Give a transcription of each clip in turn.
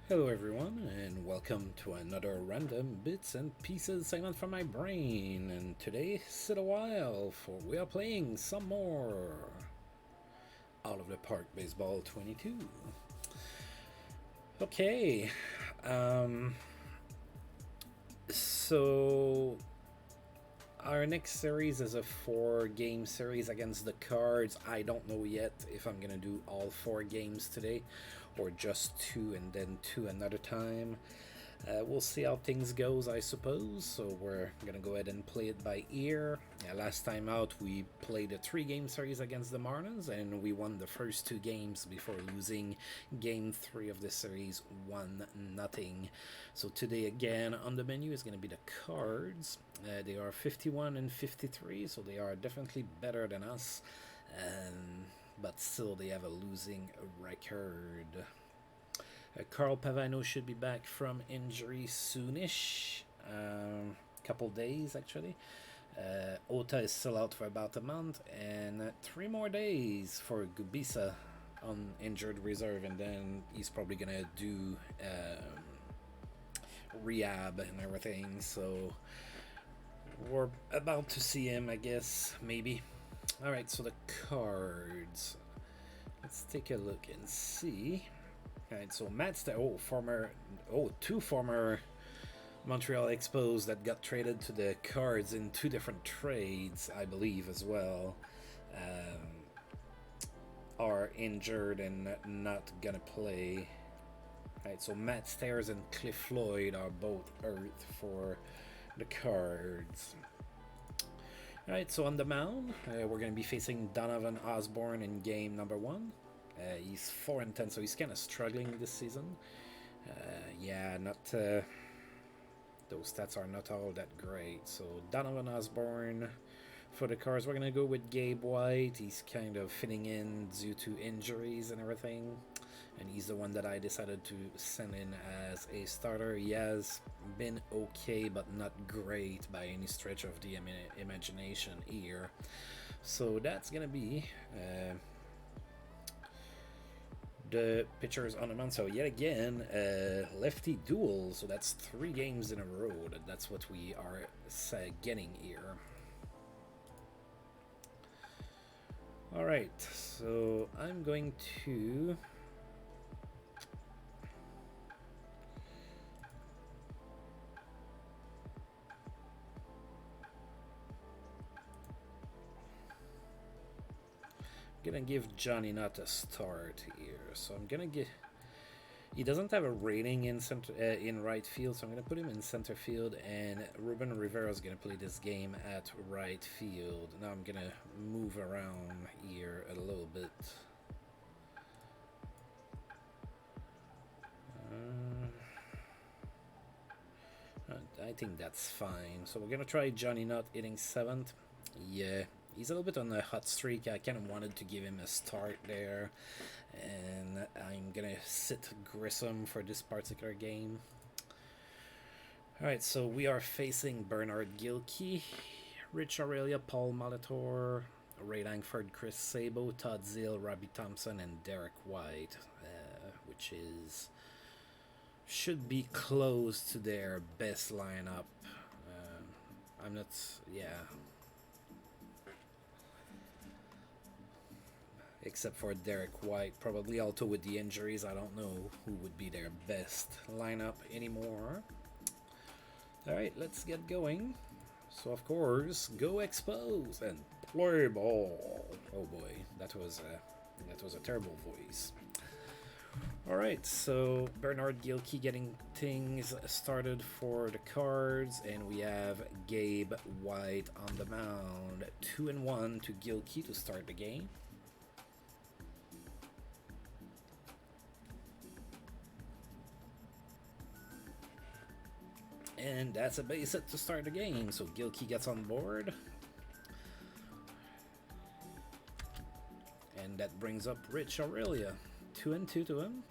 Hello everyone, and welcome to another random bits and pieces segment from my brain. And today, sit a while, for we are playing some more Out of the Park Baseball 22. Okay, so our next series is a 4-game series against the Cards. I don't know yet if I'm gonna do all 4 games today or just 2 and then 2 another time. We'll see how things goes, I suppose. So we're gonna go ahead and play it by ear. Last time out, we played a 3-game series against the Marlins, and we won the first 2 games before losing Game 3 of the series 1-0. So today again on the menu is gonna be the Cards. They are 51 and 53, so they are definitely better than us. But still they have a losing record. Carl Pavano should be back from injury soonish. Couple days actually. Ota is still out for about a month, and 3 more days for Gubisa on injured reserve, and then he's probably gonna do rehab and everything. So we're about to see him, I guess, maybe. Alright, so the Cards. Let's take a look and see. Alright, so Matt's the two former Montreal Expos that got traded to the Cards in 2 different trades, I believe, as well, are injured and not gonna play. Alright, so Matt Stairs and Cliff Floyd are both hurt for the Cards. Alright, so on the mound, we're going to be facing Donovan Osborne in game number 1. He's 4-10, so he's kind of struggling this season. Those stats are not all that great. So Donovan Osborne for the Cards. We're going to go with Gabe White. He's kind of fitting in due to injuries and everything. And he's the one that I decided to send in as a starter. He has been okay, but not great by any stretch of the imagination here. So that's gonna be the pitchers on the mound. So yet again, lefty duel. So that's 3 games in a row. That's what we are getting here. All right, so I'm going to give Johnny Knott a start here. So I'm gonna get. He doesn't have a rating in in right field, so I'm gonna put him in center field, and Ruben Rivera is gonna play this game at right field. Now I'm gonna move around here a little bit. I think that's fine. So we're gonna try Johnny Knott hitting 7th. Yeah, he's a little bit on a hot streak. I kind of wanted to give him a start there, and I'm gonna sit Grissom for this particular game. Alright, so we are facing Bernard Gilkey, Rich Aurelia, Paul Molitor, Ray Langford, Chris Sabo, Todd Zeal, Robbie Thompson, and Derek White, which should be close to their best lineup. I'm not, except for Derek White, probably also with the injuries. I don't know who would be their best lineup anymore. Alright, let's get going. So of course, go Expos and play ball. Oh boy, that was a terrible voice. Alright, so Bernard Gilkey getting things started for the Cards, and we have Gabe White on the mound. 2-1 to Gilkey to start the game. And that's a base hit to start the game, so Gilkey gets on board. And that brings up Rich Aurelia. 2-2 to him.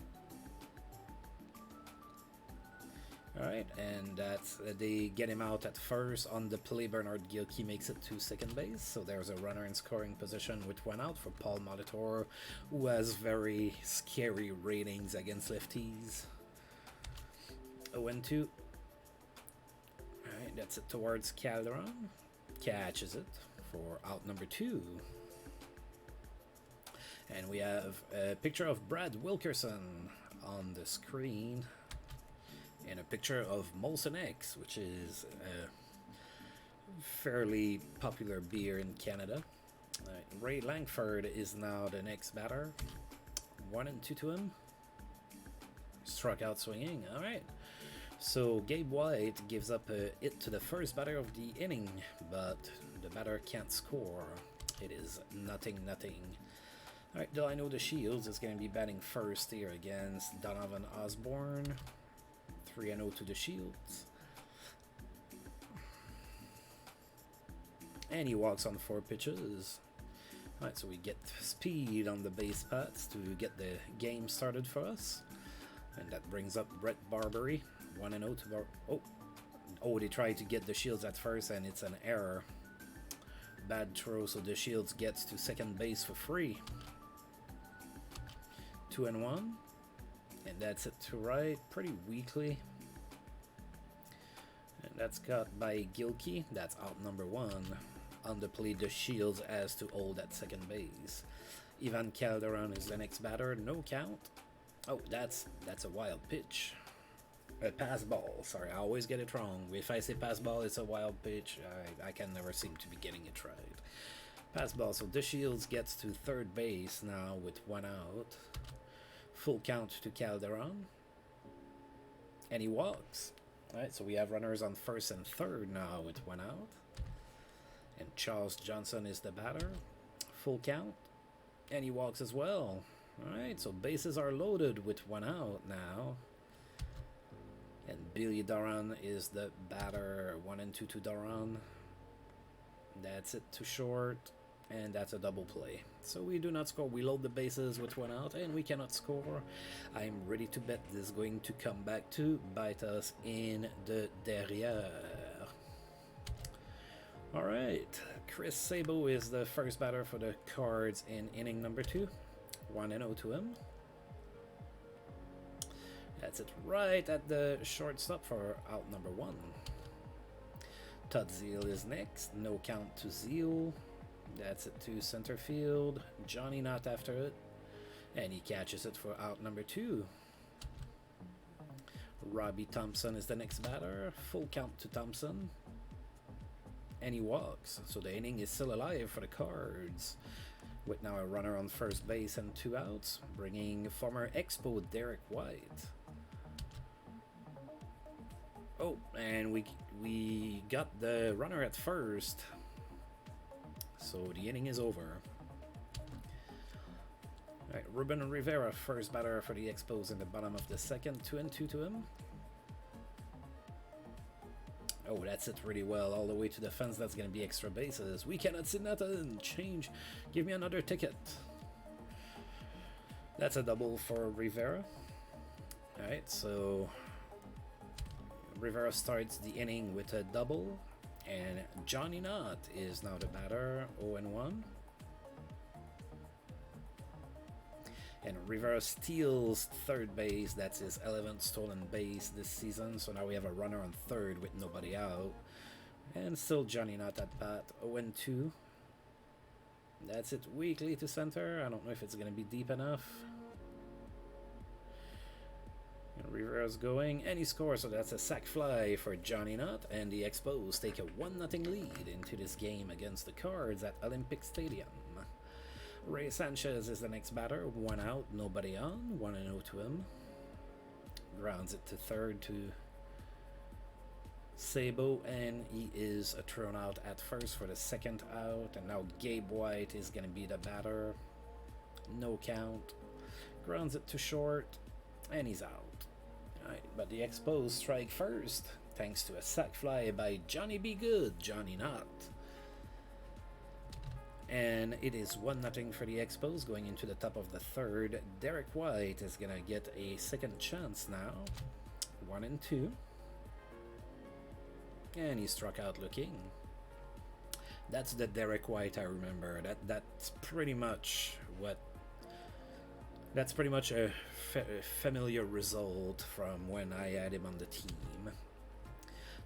Alright, and that's they get him out at first. On the play, Bernard Gilkey makes it to second base, so there's a runner in scoring position with 1 out for Paul Molitor, who has very scary ratings against lefties. 0-2. Alright, that's it towards Calderon. Catches it for out number 2. And we have a picture of Brad Wilkerson on the screen. And a picture of Molson X, which is a fairly popular beer in Canada. Ray Langford is now the next batter. 1-2 to him. Struck out swinging. Alright. So Gabe White gives up a hit to the first batter of the inning, but the batter can't score. It is 0-0. Alright, Delano the Shields is going to be batting first here against Donovan Osborne. 3-0 to the Shields. And he walks on 4 pitches. Alright, so we get speed on the base paths to get the game started for us. And that brings up Brett Barbary. 1-0 to Oh, they tried to get the Shields at first and it's an error. Bad throw, so the Shields gets to second base for free. 2-1. And that's it to right, pretty weakly. And that's caught by Gilkey. That's out number 1. On the plate, the Shields has to hold at second base. Ivan Calderon is the next batter. No count. Oh, that's a wild pitch. A pass ball. Sorry, I always get it wrong. If I say pass ball, it's a wild pitch. I can never seem to be getting it right. Pass ball. So the Shields gets to third base now with 1 out. Full count to Calderon. And he walks. Alright, so we have runners on first and third now with 1 out. And Charles Johnson is the batter. Full count. And he walks as well. Alright, so bases are loaded with 1 out now. And Billy Duran is the batter. 1-2 to Duran. That's it to short. And that's a double play. So we do not score. We load the bases with 1 out and we cannot score. I'm ready to bet this is going to come back to bite us in the derrière. Alright, Chris Sabo is the first batter for the Cards in inning number 2. 1-0 to him. That's it right at the shortstop for out number 1. Todd Zeal is next. No count to Zeal. That's it to center field. Johnny Knott after it. And he catches it for out number 2. Robbie Thompson is the next batter. Full count to Thompson. And he walks. So the inning is still alive for the Cards. With now a runner on first base and 2 outs. Bringing former Expo Derek White. Oh, and we got the runner at first. So the inning is over. Alright, Ruben Rivera, first batter for the Expos in the bottom of the second. 2-2 to him. Oh, that's it really well. All the way to the fence. That's going to be extra bases. We cannot see nothing. Change. Give me another ticket. That's a double for Rivera. Alright, so Rivera starts the inning with a double. And Johnny Knott is now the batter. 0-1. And Rivera steals third base. That's his 11th stolen base this season. So now we have a runner on third with nobody out. And still Johnny Knott at bat. 0-2. That's it weakly to center. I don't know if it's going to be deep enough. And Rivera's going. And he scores. So that's a sac fly for Johnny Knott. And the Expos take a 1-0 lead into this game against the Cards at Olympic Stadium. Ray Sanchez is the next batter. 1 out, nobody on. 1-0 to him. Grounds it to third to Sabo, and he is thrown out at first for the second out. And now Gabe White is going to be the batter. No count. Grounds it to short, and he's out. Alright, but the Expos strike first, thanks to a sac fly by Johnny B. Good, Johnny Knott. And it is 1-0 for the Expos going into the top of the third. Derek White is going to get a second chance now. 1-2. And he struck out looking. That's the Derek White I remember. That's pretty much what That's pretty much a familiar result from when I had him on the team.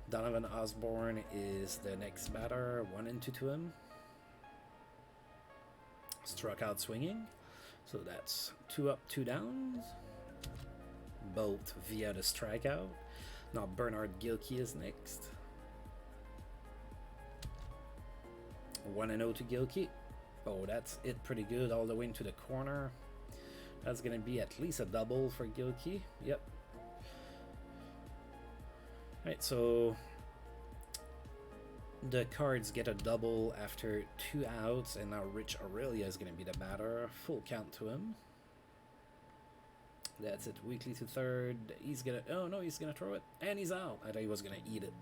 Donovan Osborne is the next batter. 1-2 to him. Struck out swinging. So that's 2 up, 2 downs. Both via the strikeout. Now Bernard Gilkey is next. 1-0 to Gilkey. Oh, that's it pretty good all the way into the corner. That's going to be at least a double for Gilkey. Yep. Alright, so the Cards get a double after 2 outs, and now Rich Aurelia is going to be the batter. Full count to him. That's it. Weekly to third. He's going to... Oh, no, he's going to throw it. And he's out. I thought he was going to eat it.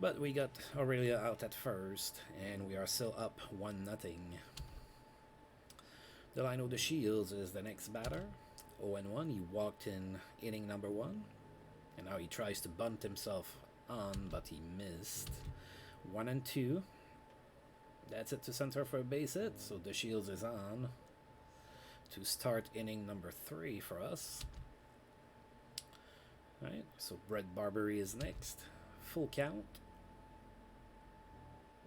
But we got Aurelia out at first, and we are still up 1-0. Delino De Shields is the next batter. 0-1. He walked in inning number 1. And now he tries to bunt himself on, but he missed. 1-2. That's it to center for a base hit. So De Shields is on to start inning number 3 for us. Alright, so Brett Barbary is next. Full count.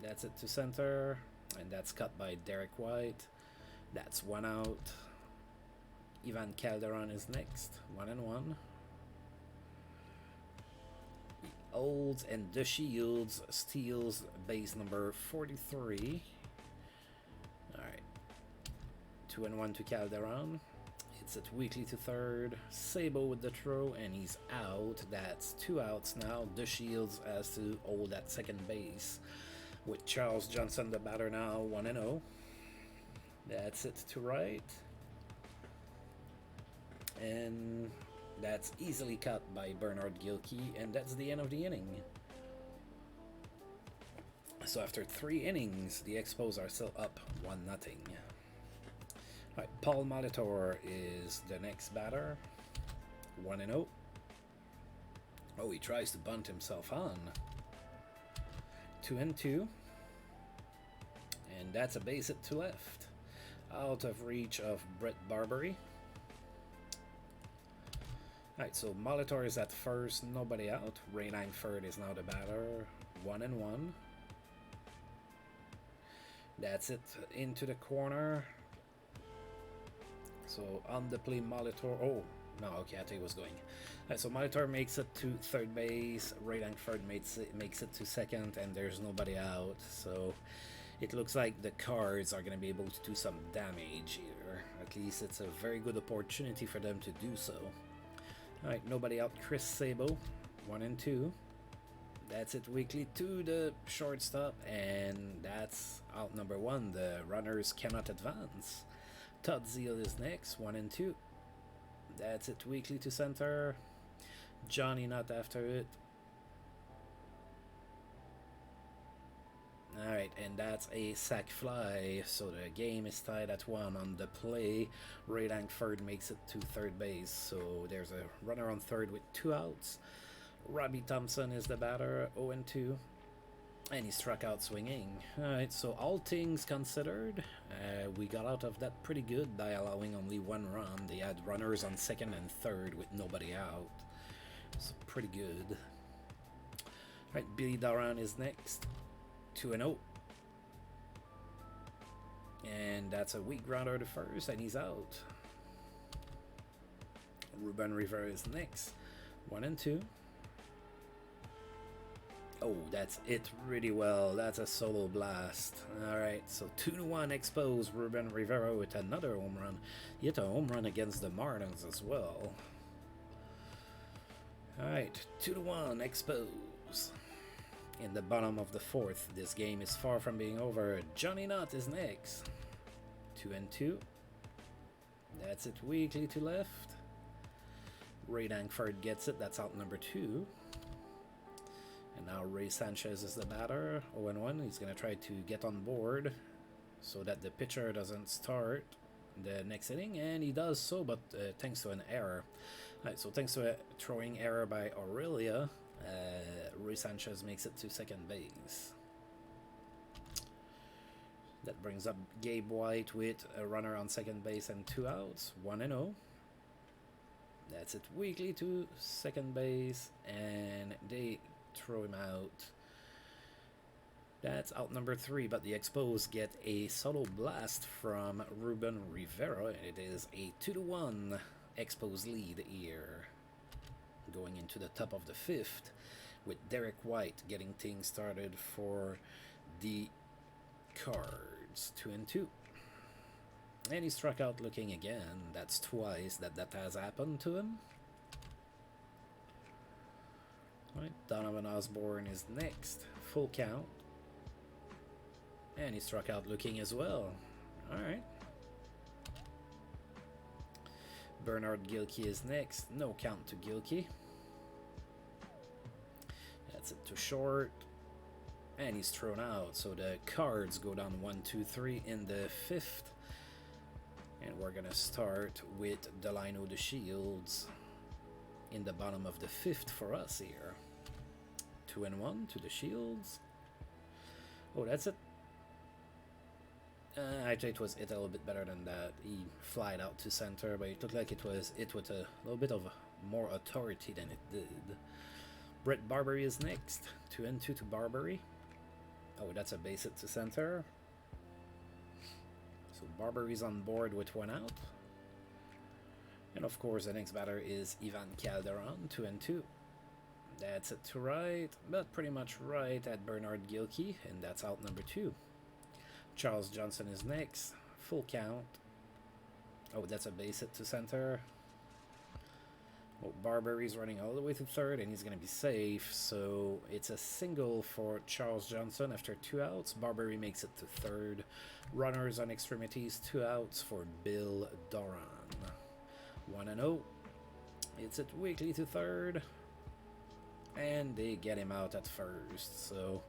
That's it to center. And that's cut by Derek White. That's 1 out. Ivan Calderon is next. 1-1. He holds, and De Shields steals base number 43. Alright. 2-1 to Calderon. It's at Weekly to third. Sabo with the throw, and he's out. That's 2 outs now. De Shields has to hold at second base. With Charles Johnson, the batter now, 1-0. That's it to right. And that's easily cut by Bernard Gilkey, and that's the end of the inning. So after 3 innings, the Expos are still up 1-0. Right, Paul Molitor is the next batter. 1-0. Oh, he tries to bunt himself on. 2-2. And that's a base hit to left. Out of reach of Brett Barbary. Alright, so Molitor is at first, nobody out. Ray Langford is now the batter. 1-1. That's it, into the corner. So on the play, Molitor. Oh, no, okay, I think it was going. Alright, so Molitor makes it to third base. Ray Langford makes it to second, and there's nobody out. So it looks like the Cards are going to be able to do some damage here. At least it's a very good opportunity for them to do so. Alright, nobody out. Chris Sabo, 1-2. That's it, Weekly to the shortstop, and that's out number 1. The runners cannot advance. Todd Zeal is next, 1-2. That's it, Weekly to center. Johnny Knott after it. Alright, and that's a sac fly, so the game is tied at 1 on the play. Ray Langford makes it to third base, so there's a runner on third with 2 outs. Robbie Thompson is the batter, 0-2, and he struck out swinging. Alright, so all things considered, we got out of that pretty good by allowing only 1 run. They had runners on second and third with nobody out, so pretty good. Alright, Billy Duran is next. 2-0. And that's a weak grounder to first, and he's out. Ruben Rivera is next. 1-2. Oh, that's it really well. That's a solo blast. Alright, so 2-1 Expos. Ruben Rivera with another home run. He hit a home run against the Marlins as well. Alright, 2-1 Expos. In the bottom of the 4th, this game is far from being over. Johnny Knott is next. 2-2. That's it, Weekly to left. Ray Langford gets it. That's out number 2. And now Ray Sanchez is the batter. 0-1. He's going to try to get on board so that the pitcher doesn't start the next inning. And he does so, but thanks to an error. Alright, so thanks to a throwing error by Aurelia, Ray Sanchez makes it to second base. That brings up Gabe White with a runner on second base and 2 outs, 1-0. That's it weakly to second base, and they throw him out. That's out number 3, but the Expos get a subtle blast from Ruben Rivera. It is a 2-1 Expos lead here. Going into the top of the 5th with Derek White getting things started for the Cards. 2-2. And he struck out looking again. That's twice that has happened to him. Right, Donovan Osborne is next. Full count. And he struck out looking as well. Alright. Bernard Gilkey is next. No count to Gilkey. That's it to short. And he's thrown out. So the Cards go down 1-2-3 in the 5th. And we're going to start with Delino the Shields in the bottom of the 5th for us here. 2-1 to the Shields. Oh, that's it. Actually, it was hit a little bit better than that. He flied out to center, but it looked like it was hit with a little bit of more authority than it did. Brett Barbary is next. 2-2 to Barbary. Oh, that's a base hit to center. So Barbary's on board with 1 out. And of course, the next batter is Ivan Calderon. 2-2. That's it to right, but pretty much right at Bernard Gilkey, and that's out number 2. Charles Johnson is next. Full count. Oh, that's a base hit to center. Well, Barbary's running all the way to third, and he's going to be safe. So it's a single for Charles Johnson after 2 outs. Barbary makes it to third. Runners on extremities, 2 outs for Bill Duran. 1-0. It's it weakly to third. And they get him out at first. So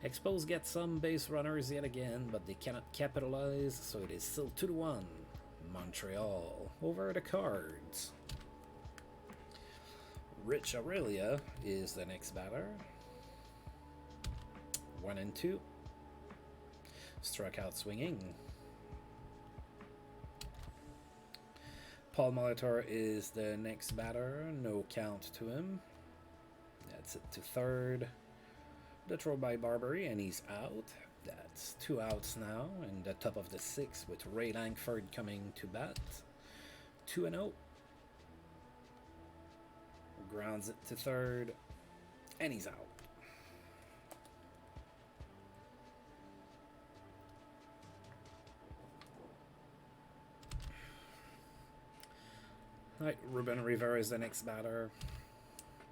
Expos get some base runners yet again, but they cannot capitalize. So it is still 2-1. Montreal over the Cards. Rich Aurelia is the next batter. 1-2. Struck out swinging. Paul Molitor is the next batter. No count to him. That's it to third. The throw by Barbary, and he's out. That's 2 outs now in the top of the 6th with Ray Langford coming to bat. 2-0. Grounds it to third, and he's out. All right, Ruben Rivera is the next batter.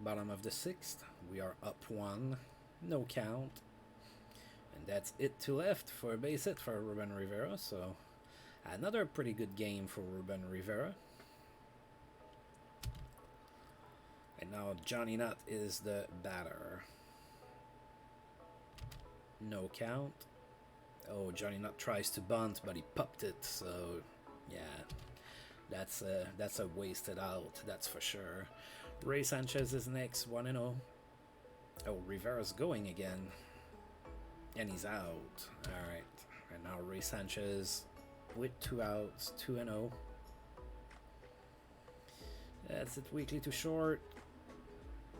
Bottom of the 6th. We are up 1. No count. And that's it to left for a base hit for Ruben Rivera. So another pretty good game for Ruben Rivera. And now Johnny Knott is the batter. No count. Oh, Johnny Knott tries to bunt, but he popped it. So, yeah, that's a wasted out. That's for sure. Ray Sanchez is next. 1-0. Oh, Rivera's going again, and he's out. All right. And now Ray Sanchez with 2 outs. 2-0. That's it. Weakly to short.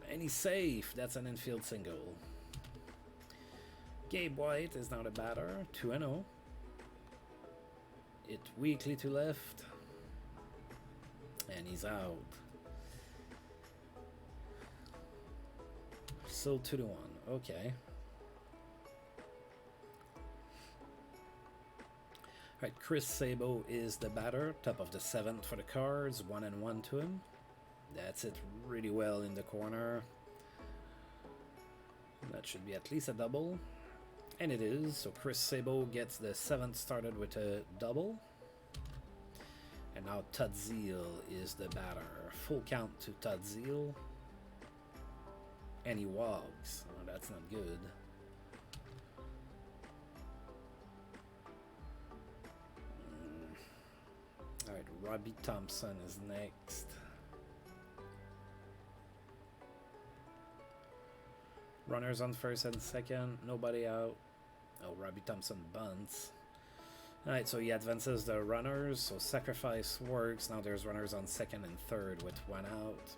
And he's safe. That's an infield single. Gabe White is now the batter. 2-0. It weakly to left. And he's out. Still 2-1. Okay. Alright, Chris Sabo is the batter. Top of the 7th for the Cards. 1-1 to him. That's it really well in the corner. That should be at least a double. And it is. So Chris Sabo gets the 7th started with a double. And now Tadzil is the batter. Full count to Tadzil. And he walks. Oh, that's not good. Alright, Robbie Thompson is next. Runners on first and second. Nobody out. Oh, Robbie Thompson bunts. Alright, so he advances the runners, so sacrifice works. Now there's runners on second and third with one out.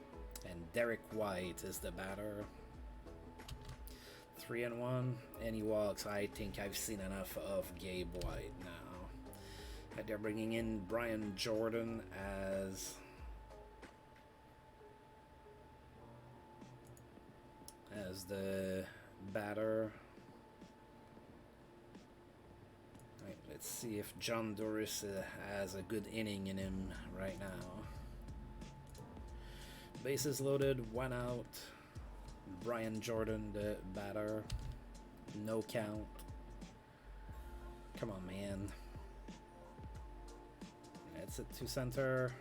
And Derek White is the batter. 3-1, and he walks. I think I've seen enough of Gabe White now. They're bringing in Brian Jordan as the batter. Right, let's see if John Doris has a good inning in him right now. Bases loaded, one out. Brian Jordan, the batter. No count. Come on, man. That's it to center.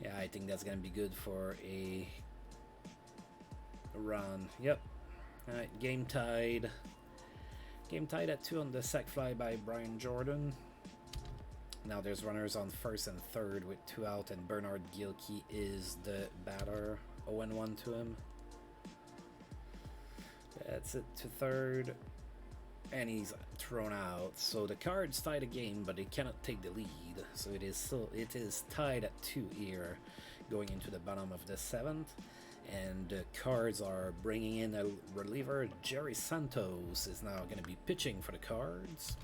Yeah, I think that's gonna be good for a run. Yep. Alright, game tied. Game tied at 2 on the sac fly by Brian Jordan. Now there's runners on first and third with 2 out, and Bernard Gilkey is the batter. 0-1 to him. That's it to third, and he's thrown out. So the Cards tie the game, but they cannot take the lead. So it is tied at 2 here, going into the bottom of the 7th. And the Cards are bringing in a reliever. Jerry Santos is now going to be pitching for the Cards.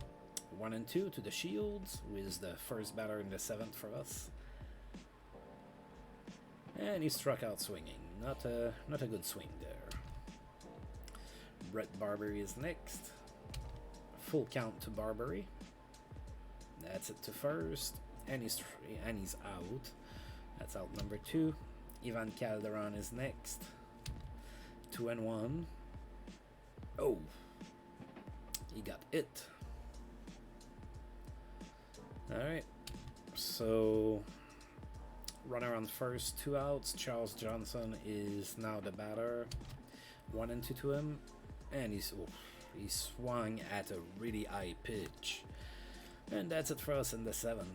1-2 to the Shields, who is the first batter in the 7th for us. And he struck out swinging. Not a good swing there. Brett Barbary is next. Full count to Barbary. That's it to first, and he's out. That's out number 2. Ivan Calderon is next. 2-1. Oh, he got it. All right. So runner on first, 2 outs. Charles Johnson is now the batter. 1-2 to him. And he swung at a really high pitch. And that's it for us in the 7th.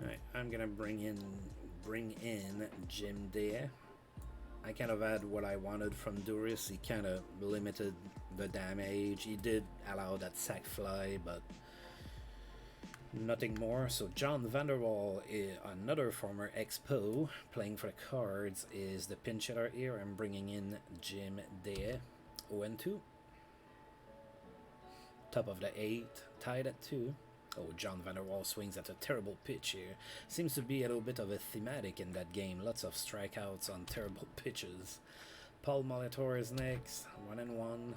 Alright, I'm gonna bring in Jim Day. I kind of had what I wanted from Doris. He kind of limited the damage. He did allow that sac fly, but nothing more. So John Vanderwaal, another former Expo, playing for the Cards, is the pinch hitter here. I'm bringing in Jim Day. 0-2. Top of the 8th, tied at 2. Oh, John Vanderwaal swings at a terrible pitch here. Seems to be a little bit of a thematic in that game. Lots of strikeouts on terrible pitches. Paul Molitor is next. 1-1.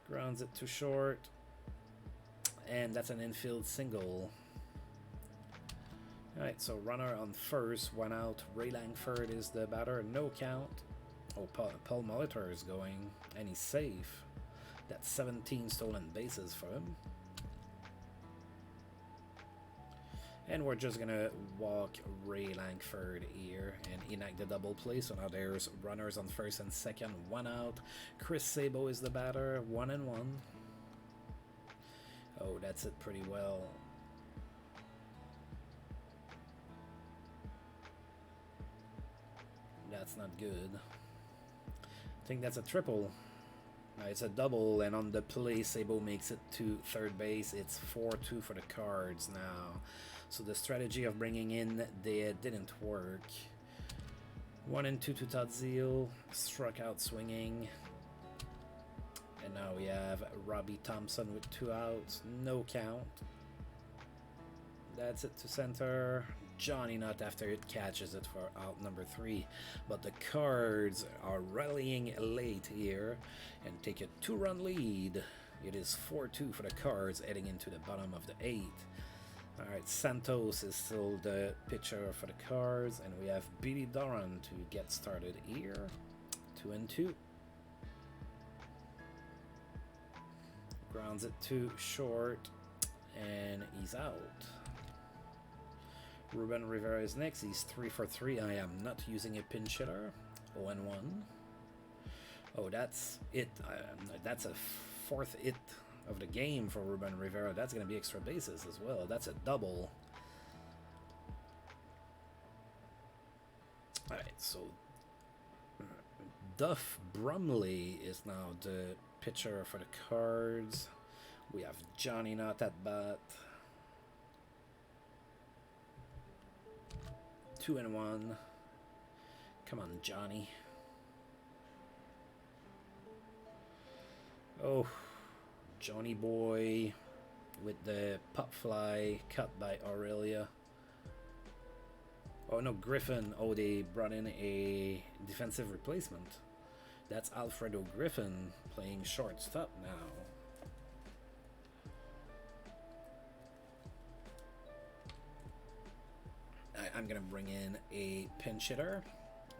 Grounds it too short. And that's an infield single. Alright, so runner on first, 1 out. Ray Langford is the batter. No count. Oh, Paul Molitor is going, and he's safe. That's 17 stolen bases for him. And we're just going to walk Ray Langford here and enact the double play. So now there's runners on first and second, 1 out. Chris Sabo is the batter, 1-1. Oh, that's it pretty well. That's not good. I think that's a triple. It's a double, and on the play, Sabo makes it to third base. It's 4-2 for the Cards now. So the strategy of bringing in they didn't work. 1-2 to Tadziel, struck out swinging. And now we have Robbie Thompson with 2 outs, no count. That's it to center. Johnny Knott after it catches it for out number 3. But the Cards are rallying late here and take a 2-run lead. It is 4-2 for the Cards heading into the bottom of the 8th. Alright, Santos is still the pitcher for the Cards, and we have Billy Duran to get started here. 2-2. Grounds it too short, and he's out. Ruben Rivera is next. He's 3 for 3. I am not using a pinch hitter. 0-1. Oh, that's it. That's a fourth hit of the game for Ruben Rivera. That's going to be extra bases as well. That's a double. All right, so Duff Brumley is now the pitcher for the Cards. We have Johnny Knott at bat. 2-1. Come on, Johnny. Oh, Johnny boy with the pop fly cut by Aurelia. Oh no, Griffin. Oh, they brought in a defensive replacement. That's Alfredo Griffin playing shortstop now. I'm going to bring in a pinch hitter.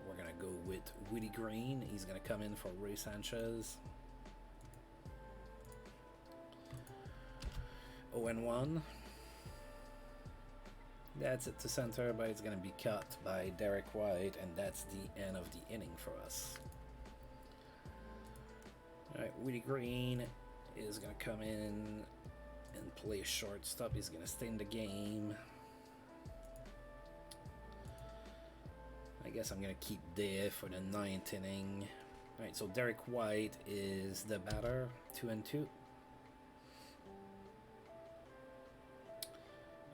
We're going to go with Woody Green. He's going to come in for Ray Sanchez. 0-1. That's it to center, but it's going to be cut by Derek White, and that's the end of the inning for us. Alright, Woody Green is going to come in and play shortstop. He's going to stay in the game. I guess I'm going to keep Dave for the 9th inning. Alright, so Derek White is the batter. 2-2.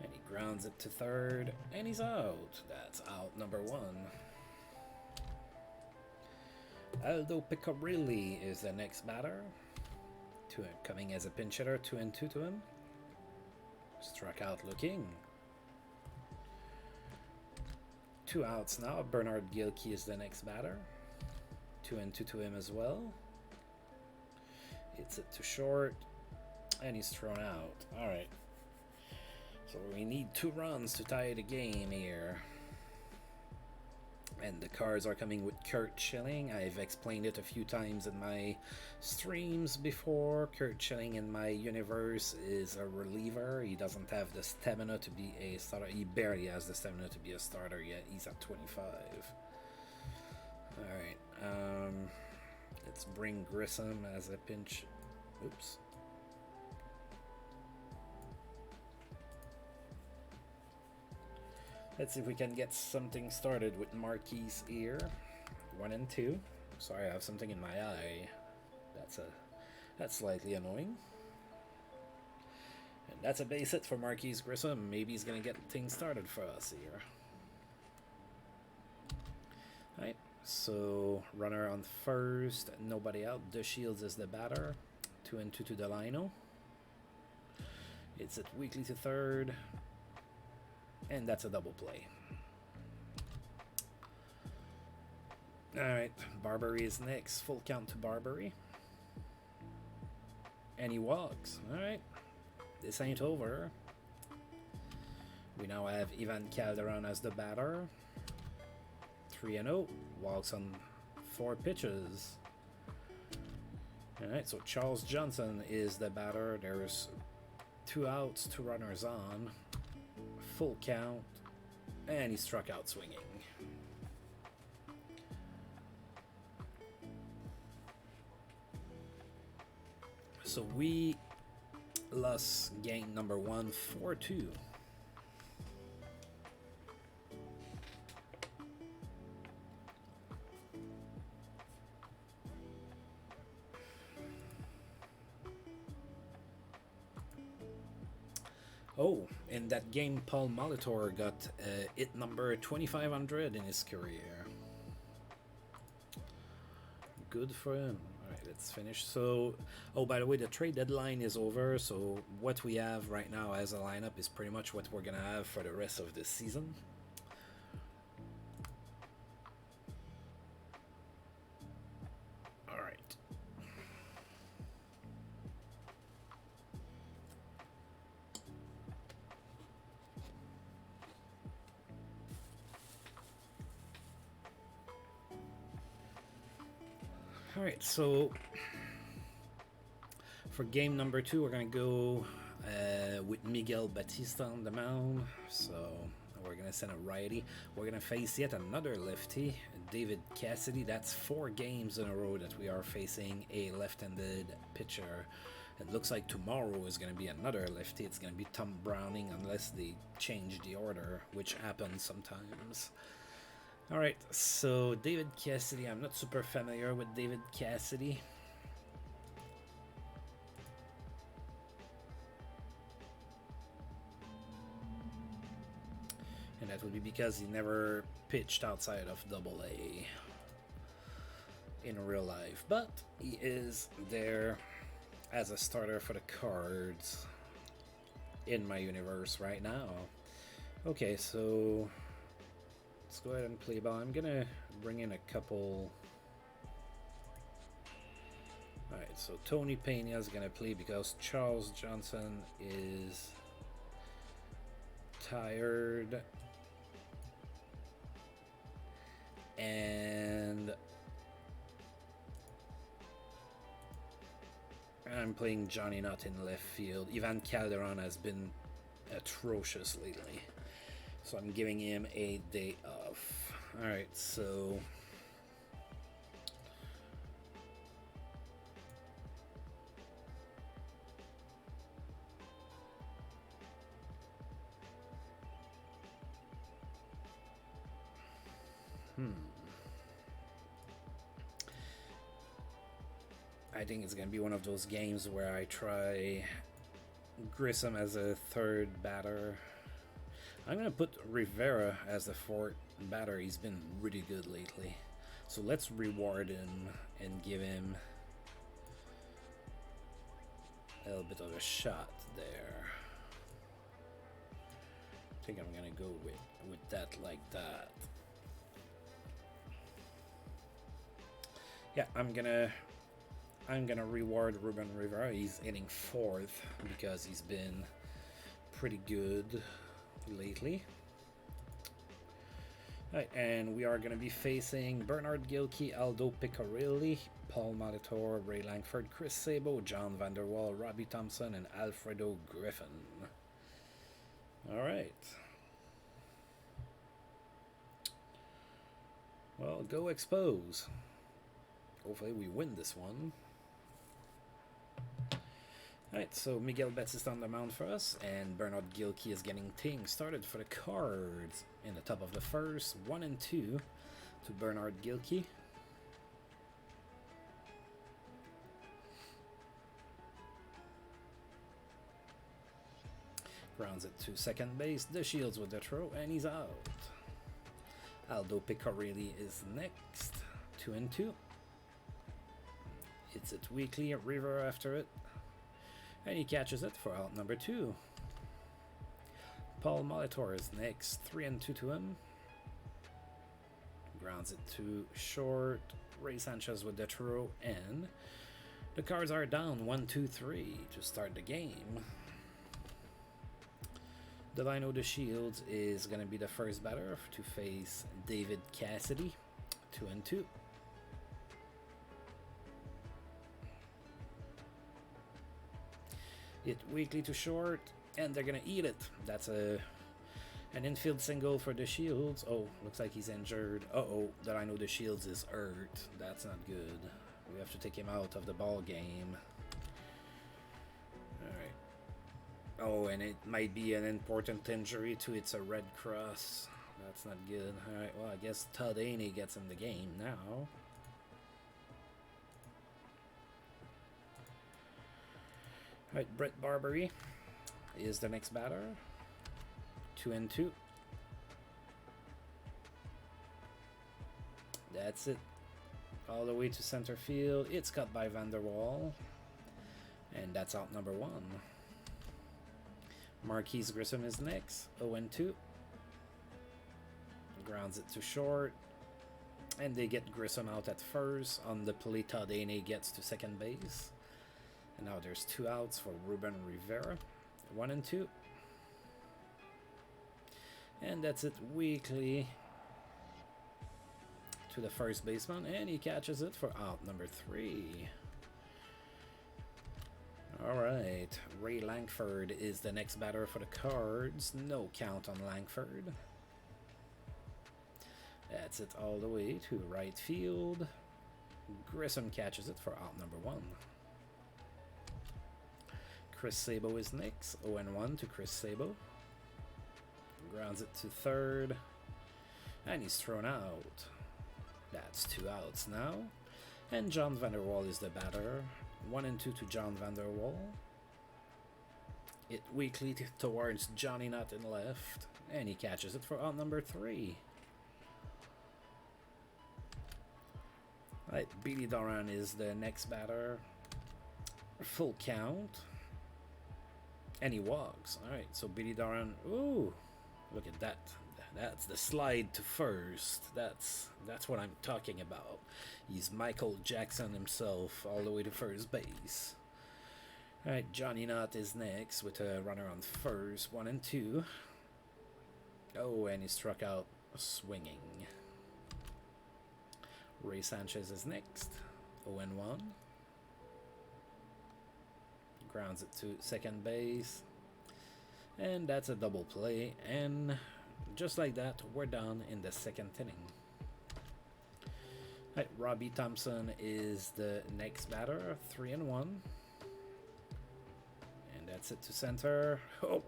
And he grounds it to third, and he's out. That's out number 1. Aldo Picarilli is the next batter. Coming as a pinch hitter, 2-2 to him. Struck out looking. 2 outs now. Bernard Gilkey is the next batter. 2-2 to him as well. It's it to short, and he's thrown out. All right. So we need 2 runs to tie the game here. And the Cards are coming with Curt Schilling. I've explained it a few times in my streams before. Curt Schilling in my universe is a reliever. He doesn't have the stamina to be a starter. He barely has the stamina to be a starter yet. He's at 25. Alright. Let's bring Grissom as a pinch. Oops. Let's see if we can get something started with Marquise here. 1-2. Sorry, I have something in my eye. That's slightly annoying. And that's a base hit for Marquise Grissom. Maybe he's gonna get things started for us here. Alright, so runner on first, nobody out. De Shields is the batter. 2-2 to Delino. It's at Weekly to third. And that's a double play. Alright, Barbary is next. Full count to Barbary. And he walks. Alright. This ain't over. We now have Ivan Calderon as the batter. 3-0. Walks on 4 pitches. Alright, so Charles Johnson is the batter. There's 2 outs, 2 runners on. Full count, and he struck out swinging. So we lost game number 1, 4-2. Oh, in that game, Paul Molitor got hit number 2,500 in his career. Good for him. Alright, let's finish. So, oh, by the way, the trade deadline is over. So what we have right now as a lineup is pretty much what we're going to have for the rest of the season. Alright, so for game number 2, we're going to go with Miguel Batista on the mound. So We're going to send a righty. We're going to face yet another lefty, David Cassidy. That's 4 games in a row that we are facing a left-handed pitcher. It looks like tomorrow is going to be another lefty. It's going to be Tom Browning unless they change the order, which happens sometimes. Alright, so David Cassidy. I'm not super familiar with David Cassidy. And that would be because he never pitched outside of AA in real life. But he is there as a starter for the Cards in my universe right now. Okay, so let's go ahead and play ball. I'm gonna bring in a couple. Alright, so Tony Pena is gonna play because Charles Johnson is tired. And I'm playing Johnny Knott in left field. Ivan Calderon has been atrocious lately, so I'm giving him a day off. Alright, so I think it's going to be one of those games where I try Grissom as a third batter. I'm going to put Rivera as the fourth batter. He's been really good lately. So let's reward him and give him a little bit of a shot there. I think I'm going to go with that like that. Yeah, I'm gonna reward Ruben Rivera. He's hitting 4th because he's been pretty good lately. Right, and we are going to be facing Bernard Gilkey, Aldo Picarilli, Paul Molitor, Ray Langford, Chris Sabo, John Vanderwaal, Robbie Thompson, and Alfredo Griffin. All right. Well, go Expos. Hopefully we win this one. Alright, so Miguel Betts is on the mound for us, and Bernard Gilkey is getting things started for the Cards. In the top of the first, 1-2 to Bernard Gilkey. Grounds it to second base. The Shields with the throw, and he's out. Aldo Picarilli is next, 2-2. It's it weakly, River after it, and he catches it for out number 2. Paul Molitor is next, 3-2 to him. Grounds it to short. Ray Sanchez with the throw, and the Cards are down 1-2-3 to start the game. Delino the Shields is going to be the first batter to face David Cassidy, 2-2. It weakly to short, and they're gonna eat it. That's an infield single for the Shields. Oh, looks like he's injured. Uh-oh, that I know the Shields is hurt. That's not good. We have to take him out of the ball game. Alright. Oh, and it might be an important injury too. It's a Red Cross. That's not good. Alright, well, I guess Todd Haney gets in the game now. Alright, Brett Barbary is the next batter. 2-2. That's it. All the way to center field. It's cut by Vanderwaal. And that's out number 1. Marquise Grissom is next. 0-2. Grounds it to short. And they get Grissom out at first. On the play, Todd Haney gets to second base. And now there's 2 outs for Ruben Rivera. 1-2. And that's it weakly to the first baseman. And he catches it for out number 3. Alright. Ray Langford is the next batter for the Cards. No count on Langford. That's it all the way to right field. Grissom catches it for out number 1. Chris Sabo is next. 0-1 to Chris Sabo. Grounds it to third. And he's thrown out. That's 2 outs now. And John Vanderwaal is the batter. 1-2 to John Vanderwaal. It weakly towards Johnny Knott in left. And he catches it for out number 3. Right, Billy Duran is the next batter. Full count. And he walks. Alright, so Billy Duran. Ooh, look at that. That's the slide to first. That's what I'm talking about. He's Michael Jackson himself all the way to first base. Alright, Johnny Knott is next with a runner on first. 1-2. Oh, and he struck out swinging. Ray Sanchez is next. 0-1. Grounds it to second base. And that's a double play. And just like that, we're done in the 2nd inning. Right, Robbie Thompson is the next batter. 3-1. And that's it to center. Oh.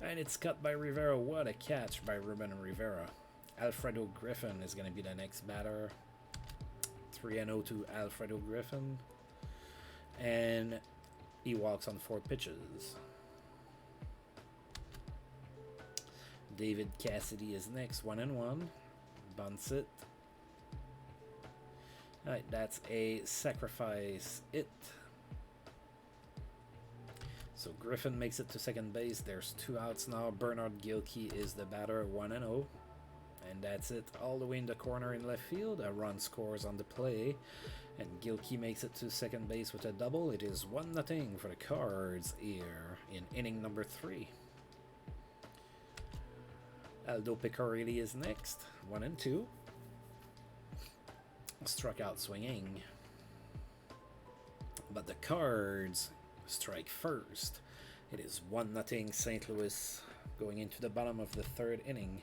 And it's cut by Rivera. What a catch by Ruben Rivera. Alfredo Griffin is going to be the next batter. 3-0 to Alfredo Griffin. And he walks on 4 pitches. David Cassidy is next. 1-1. Bunts it. Alright, that's a sacrifice it. So Griffin makes it to second base. There's 2 outs now. Bernard Gilkey is the batter. 1-0. And that's it all the way in the corner in left field. A run scores on the play. And Gilkey makes it to second base with a double. It is 1-0 for the Cards here in inning number 3. Aldo Picarelli is next. 1-2. Struck out swinging. But the Cards strike first. It is 1-0 St. Louis going into the bottom of the 3rd inning.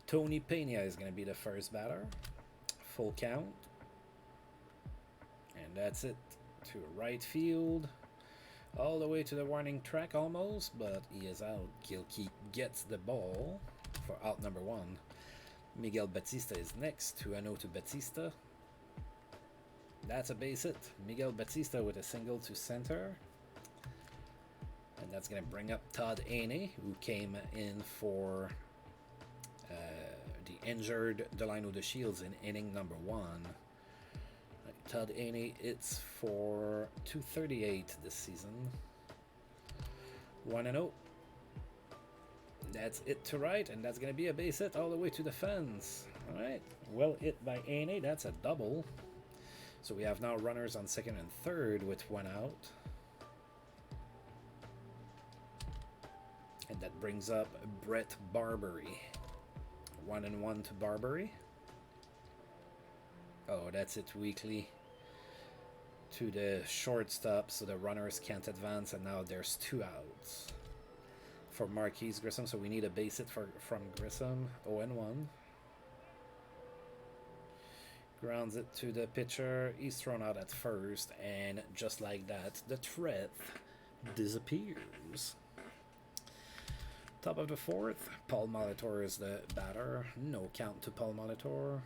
Tony Pena is going to be the first batter. Full count. And that's it to right field. All the way to the warning track almost, but he is out. Gilkey gets the ball for out number 1. Miguel Batista is next. 2-0 to Batista. That's a base hit. Miguel Batista with a single to center. And that's going to bring up Todd Ainey, who came in for the injured Delino DeShields in inning number 1. Todd Ainey, it's for 238 this season. 1-0. That's it to right, and that's going to be a base hit all the way to the fence. Alright, well hit by Ainey. That's a double. So we have now runners on 2nd and 3rd with 1 out. And that brings up Brett Barbary. 1-1 to Barbary. Oh, that's it weakly to the shortstop, so the runners can't advance, and now there's 2 outs for Marquise Grissom, so we need a base hit from Grissom. 0-1. Grounds it to the pitcher. He's thrown out at first, and just like that, the threat disappears. Top of the 4th, Paul Molitor is the batter. No count to Paul Molitor.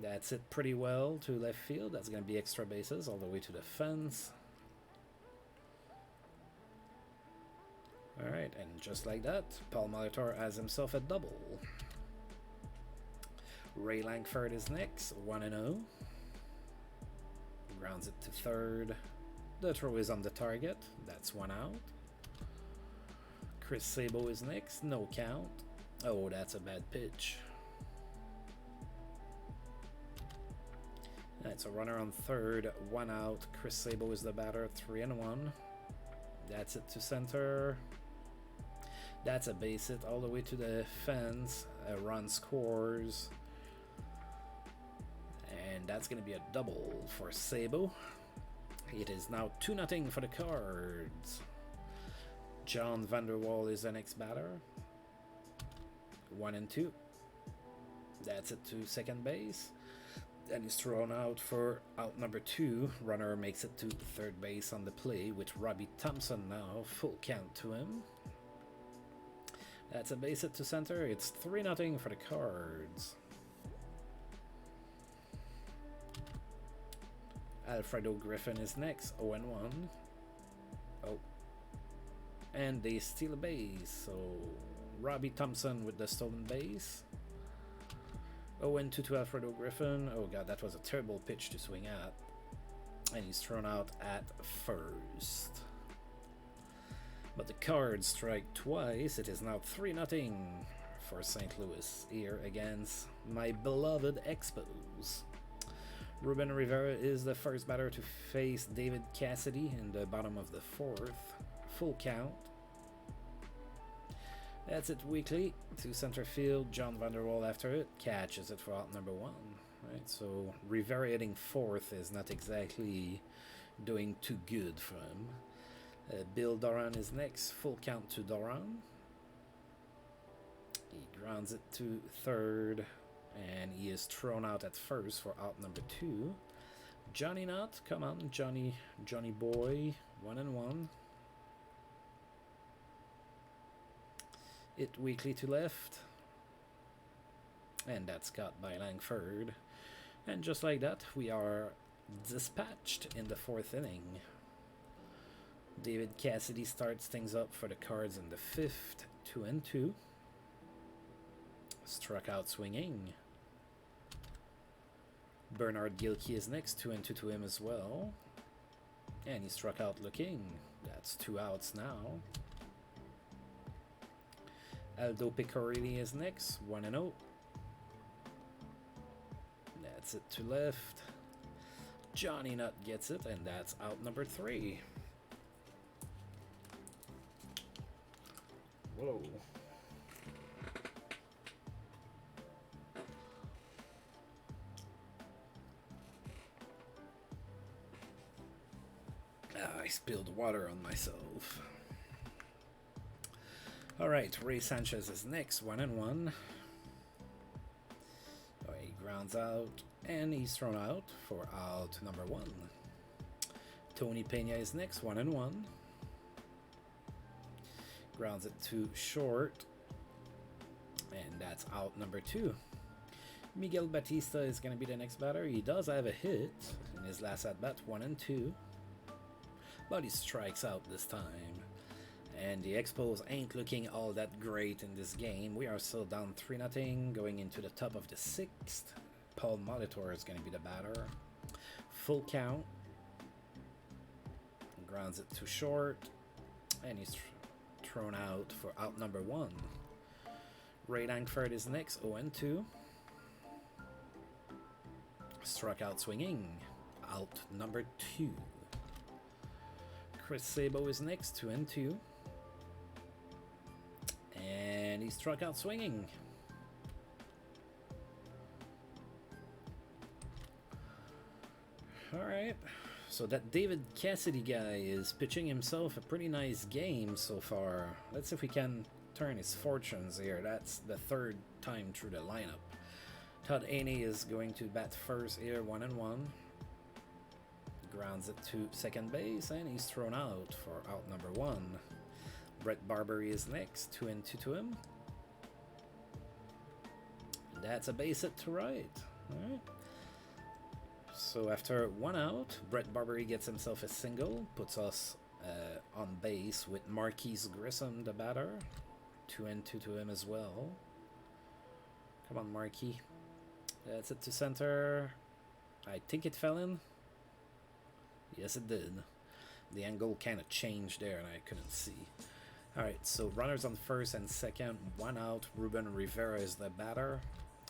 That's it pretty well to left field. That's going to be extra bases all the way to the fence. Alright, and just like that, Paul Molitor has himself a double. Ray Langford is next. 1-0. Grounds it to 3rd. The throw is on the target. That's 1 out. Chris Sabo is next. No count. Oh, that's a bad pitch. That's a runner on 3rd. 1 out. Chris Sabo is the batter. 3-1. That's it to center. That's a base hit all the way to the fence. A run scores. And that's going to be a double for Sabo. It is now 2-0 for the Cards. John Vanderwaal is the next batter. 1-2. That's it to second base. Then he's thrown out for out number 2. Runner makes it to third base on the play with Robbie Thompson now. Full count to him. That's a base hit to center. It's 3-0 for the Cards. Alfredo Griffin is next, 0-1. Oh. And they steal a base, so Robbie Thompson with the stolen base. 0-2 to Alfredo Griffin. Oh god, that was a terrible pitch to swing at. And he's thrown out at first. But the Cards strike twice. It is now 3-0 for St. Louis here against my beloved Expos. Ruben Rivera is the first batter to face David Cassidy in the bottom of the 4th. Full count. That's it weekly to center field. John Vanderwaal after it catches it for out number 1. Right, so Rivera hitting 4th is not exactly doing too good for him. Bill Duran is next. Full count to Duran. He grounds it to third. And he is thrown out at first for out number 2. Johnny Knott, come on, Johnny boy, 1-1. It weakly to left. And that's caught by Langford. And just like that, we are dispatched in the 4th inning. David Cassidy starts things up for the Cards in the 5th, 2-2. Struck out swinging. Bernard Gilkey is next, 2-2 to him as well. And he struck out looking. That's 2 outs now. Aldo Picorini is next, 1-0. That's it to left. Johnny Knott gets it, and that's out number 3. Whoa. I spilled water on myself. Alright, Ray Sanchez is next, 1-1. Oh, he grounds out, and he's thrown out for out number 1. Tony Pena is next, 1-1. Grounds it to short, and that's out number 2. Miguel Batista is going to be the next batter. He does have a hit in his last at-bat, 1-2. But he strikes out this time. And the Expos ain't looking all that great in this game. We are still down 3-0 going into the top of the 6th. Paul Molitor is going to be the batter. Full count. Grounds it to short. And he's thrown out for out number 1. Ray Langford is next, 0-2. Struck out swinging. Out number 2. Chris Sabo is next, 2-2. And he struck out swinging. Alright, so that David Cassidy guy is pitching himself a pretty nice game so far. Let's see if we can turn his fortunes here. That's the 3rd time through the lineup. Todd Haney is going to bat first here, 1-1. Grounds it to second base, and he's thrown out for out number 1. Brett Barbary is next, 2-2 to him. That's a base hit to right. All right. So after 1 out, Brett Barbary gets himself a single, puts us on base with Marquise Grissom, the batter. 2-2 to him as well. Come on, Marquis. That's it to center. I think it fell in. Yes, it did. The angle kind of changed there, and I couldn't see. Alright, so runners on first and second, 1 out. Ruben Rivera is the batter.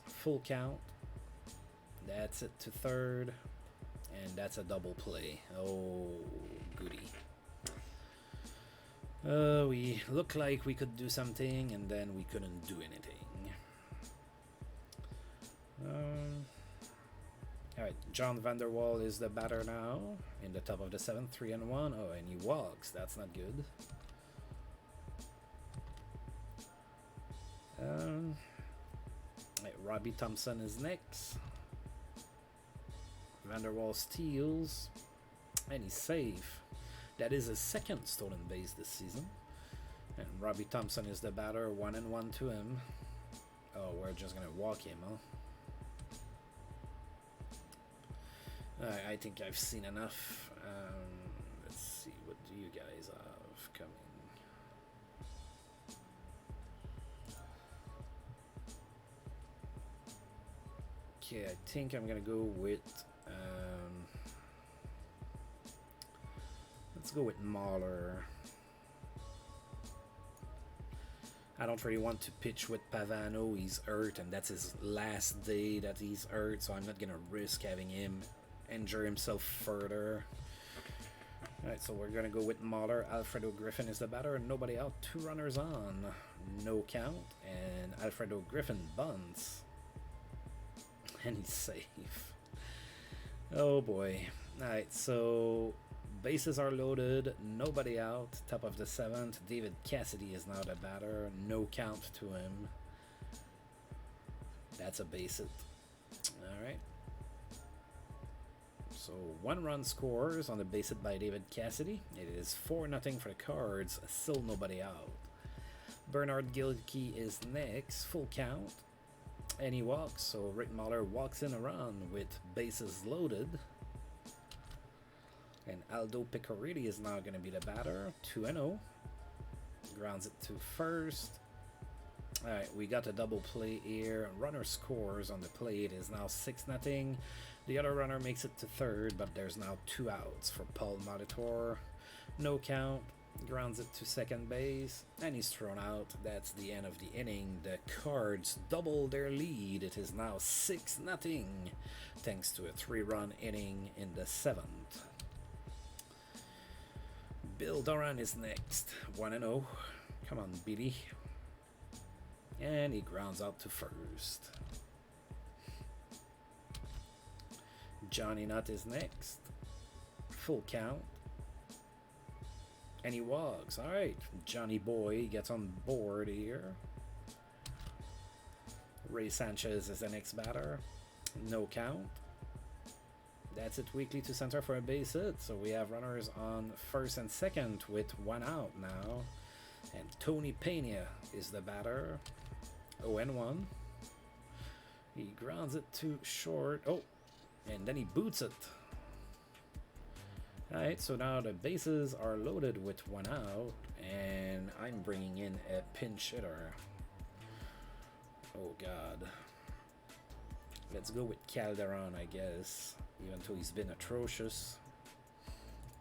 Full count. That's it to third. And that's a double play. Oh, goody. We looked like we could do something, and then we couldn't do anything. Alright, John Vanderwaal is the batter now. In the top of the 7th, 3-1. Oh, and he walks. That's not good. Robbie Thompson is next. Vanderwaal steals, and he's safe. That is his second stolen base this season. And Robbie Thompson is the batter, 1-1 to him. Oh, we're just gonna walk him, huh? I think I've seen enough. Let's see, what do you guys have coming? Okay, I think I'm gonna go with let's go with Mahler. I don't really want to pitch with Pavano. He's hurt, and that's his last day that he's hurt, so I'm not gonna risk having him injure himself further. Alright, so we're gonna go with Mahler. Alfredo Griffin is the batter. Nobody out. 2 runners on. No count. And Alfredo Griffin bunts. And he's safe. Oh boy. Alright, so bases are loaded. Nobody out. Top of the 7th. David Cassidy is now the batter. No count to him. That's a base hit. Alright. So 1 run scores on the base hit by David Cassidy. It is 4-0 for the Cards. Still nobody out. Bernard Gilkey is next. Full count. And he walks. So Rick Mahler walks in a run with bases loaded. And Aldo Picorelli is now going to be the batter. 2-0. Grounds it to first. Alright, we got a double play here. Runner scores on the plate. It is now 6-0. The other runner makes it to third, but there's now 2 outs for Paul Molitor. No count. Grounds it to second base. And he's thrown out. That's the end of the inning. The Cards double their lead. It is now 6-0. Thanks to a 3-run inning in the 7th. Bill Duran is next. 1-0. Come on, Billy. And he grounds out to first. Johnny Knott is next. Full count. And he walks. Alright. Johnny Boy gets on board here. Ray Sanchez is the next batter. No count. That's it. Weekly to center for a base hit. So we have runners on first and second with 1 out now. And Tony Pena is the batter. 0-1. He grounds it to short. Oh, and then he boots it. Alright, so now the bases are loaded with 1 out, and I'm bringing in a pinch hitter. Oh god. Let's go with Calderon, I guess, even though he's been atrocious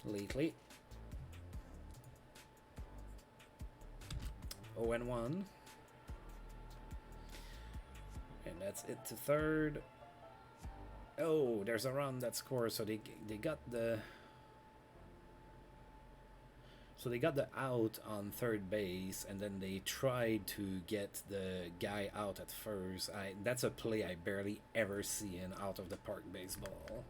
lately. 0-1. And that's it to third. Oh, there's a run that scores, so they got the out on third base, and then they tried to get the guy out at first. That's a play I barely ever see in out of the park baseball.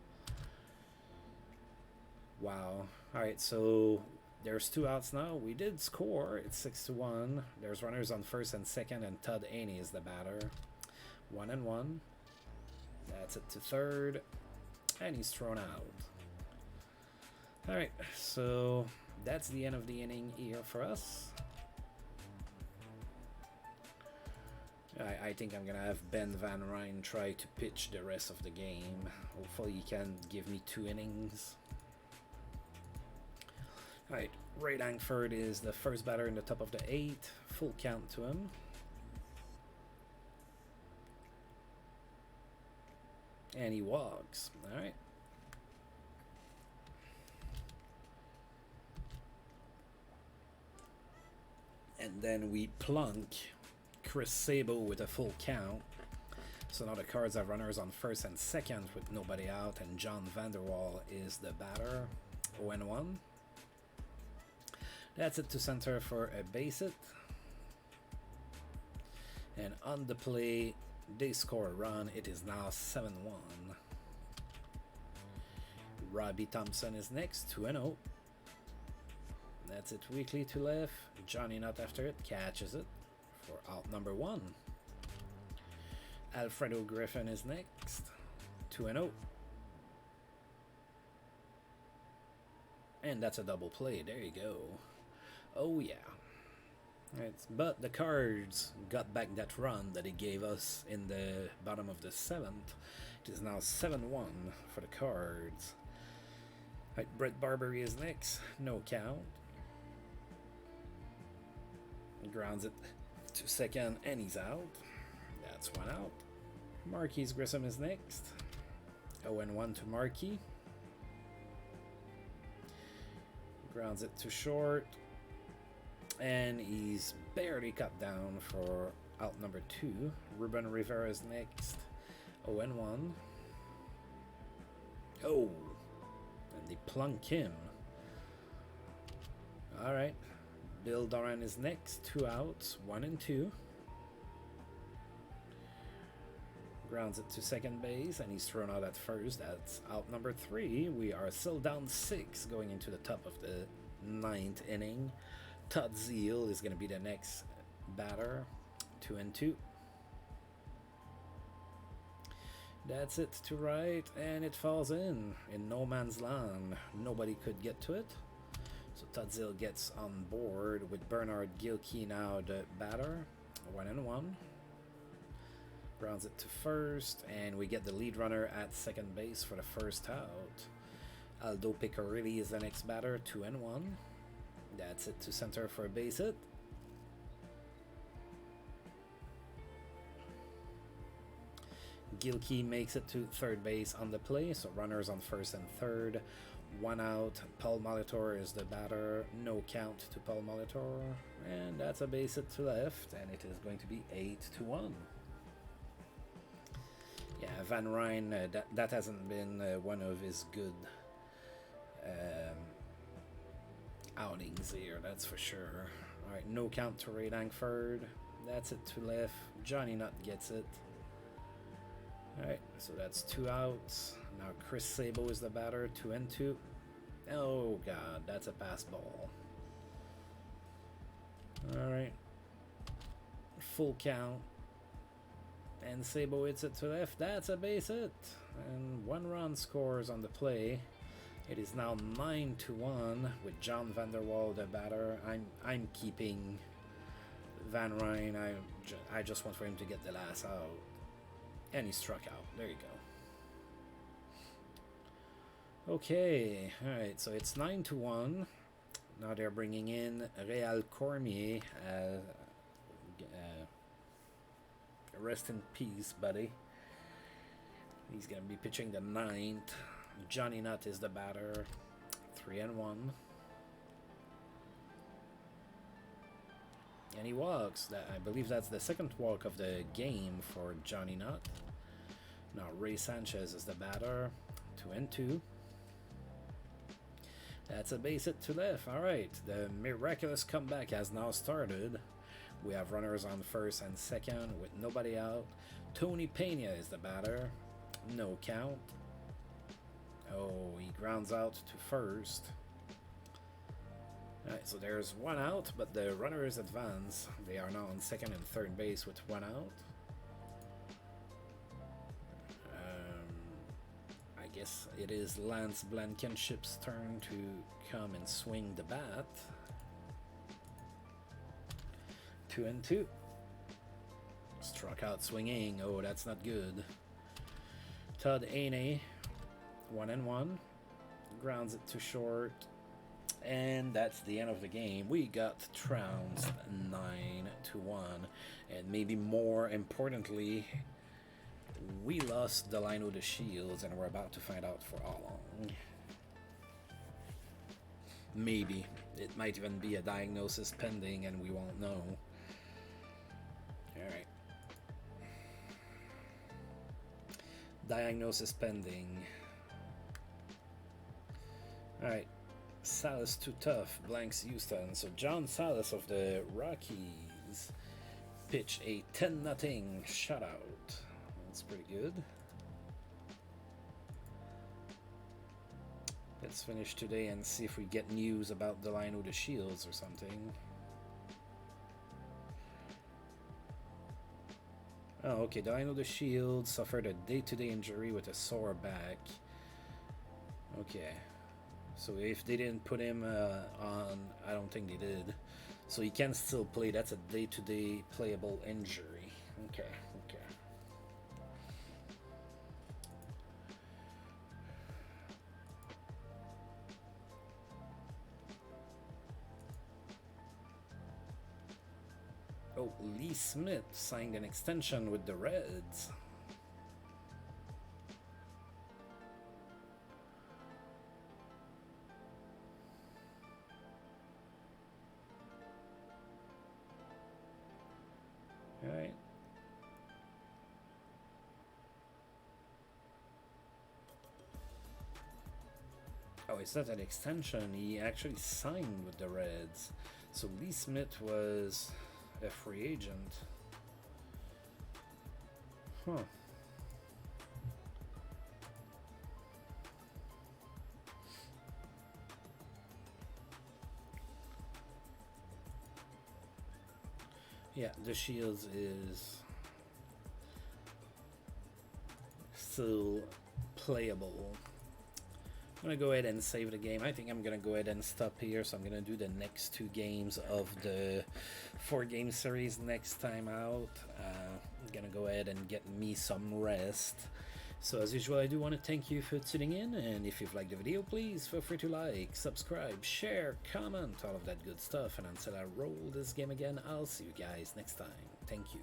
Wow. All right, so there's 2 outs now. We did score. It's 6-1. There's runners on first and second, and Todd Haney is the batter. 1-1. That's it to third, and he's thrown out. Alright, so that's the end of the inning here for us. I think I'm gonna have Ben Van Ryn try to pitch the rest of the game. Hopefully he can give me 2 innings. Alright, Ray Langford is the first batter in the top of the 8th. Full count to him. And he walks. Alright. And then we plunk Chris Sabo with a full count. So now the Cards have runners on first and second with nobody out, and John Vanderwaal is the batter. 0-1. That's it to center for a base hit. And on the play, they score a run. It is now 7-1. Robbie Thompson is next, 2-0. That's it. Weekly to left. Johnny Knott after it catches it for out number 1. Alfredo Griffin is next. 2-0. And that's a double play. There you go. Oh, yeah. Right, but the Cards got back that run that he gave us in the bottom of the 7th. It is now 7-1 for the Cards. Right, Brett Barbery is next. No count. Grounds it to second and he's out. That's one out. Marquise Grissom is next. 0-1 to Marquis. Grounds it to short. And he's barely cut down for out number 2. Ruben Rivera is next. 0-1. Oh. And they plunk him. Alright. Bill Duran is next. 2 outs. 1 and 2. Grounds it to second base. And he's thrown out at first. That's out number 3. We are still down 6 going into the top of the 9th inning. Todd Zeal is going to be the next batter. 2 and 2. That's it to right, and it falls in no man's land. Nobody could get to it. So Todd Zeal gets on board with Bernard Gilkey now the batter. 1-1. Grounds it to first, and we get the lead runner at second base for the first out. Aldo Picarilli is the next batter. 2-1. That's it to center for a base hit. Gilkey makes it to third base on the play, so runners on first and third. 1 out. Paul Molitor is the batter. No count to Paul Molitor. And that's a base hit to left, and it is going to be 8-1. Yeah, Van Ryn, that hasn't been one of his good outings here, that's for sure. Alright, no count to Ray Langford. That's it to left. Johnny Knott gets it. Alright, so that's 2 outs. Now Chris Sabo is the batter. 2-2. Oh god, that's a pass ball. Alright. Full count. And Sabo hits it to left. That's a base hit. And 1 run scores on the play. It is now 9-1 with John Vanderwaal the batter. I'm keeping Van Ryn. I just want for him to get the last out. And he struck out. There you go. Okay. Alright, so it's 9-1. Now they're bringing in Real Cormier. Rest in peace, buddy. He's going to be pitching the 9th. Johnny Knott is the batter. 3-1. And he walks. I believe that's the second walk of the game for Johnny Knott. Now Ray Sanchez is the batter. 2-2. That's a base hit to left. Alright, the miraculous comeback has now started. We have runners on first and second with nobody out. Tony Pena is the batter. No count. Oh, he grounds out to first. Alright, so there's 1 out, but the runners advance. They are now on second and third base with 1 out. I guess it is Lance Blankenship's turn to come and swing the bat. 2-2. Struck out swinging. Oh, that's not good. Todd Ainey, 1-1. Grounds it to short. And that's the end of the game. We got trounced 9-1. And maybe more importantly, we lost Delino the Shields, and we're about to find out for how long. Maybe. It might even be a diagnosis pending and we won't know. Alright. Diagnosis pending. Alright. Salas too tough, blanks Houston. So John Salas of the Rockies pitch a 10-0 shutout. That's pretty good. Let's finish today and see if we get news about Delino the Shields or something. Oh, okay. Dino the Shield suffered a day-to-day injury with a sore back. Okay. So if they didn't put him on, I don't think they did. So he can still play. That's a day-to-day playable injury. Okay, okay. Oh, Lee Smith signed an extension with the Reds. All right. Oh, it's not an extension. He actually signed with the Reds. So Lee Smith was a free agent. Huh. Yeah, the Shields is still playable. I'm going to go ahead and save the game. I think I'm going to go ahead and stop here. So I'm going to do the next 2 games of the 4-game series next time out. I'm going to go ahead and get me some rest. So as usual, I do want to thank you for tuning in. And if you've liked the video, please feel free to like, subscribe, share, comment, all of that good stuff. And until I roll this game again, I'll see you guys next time. Thank you.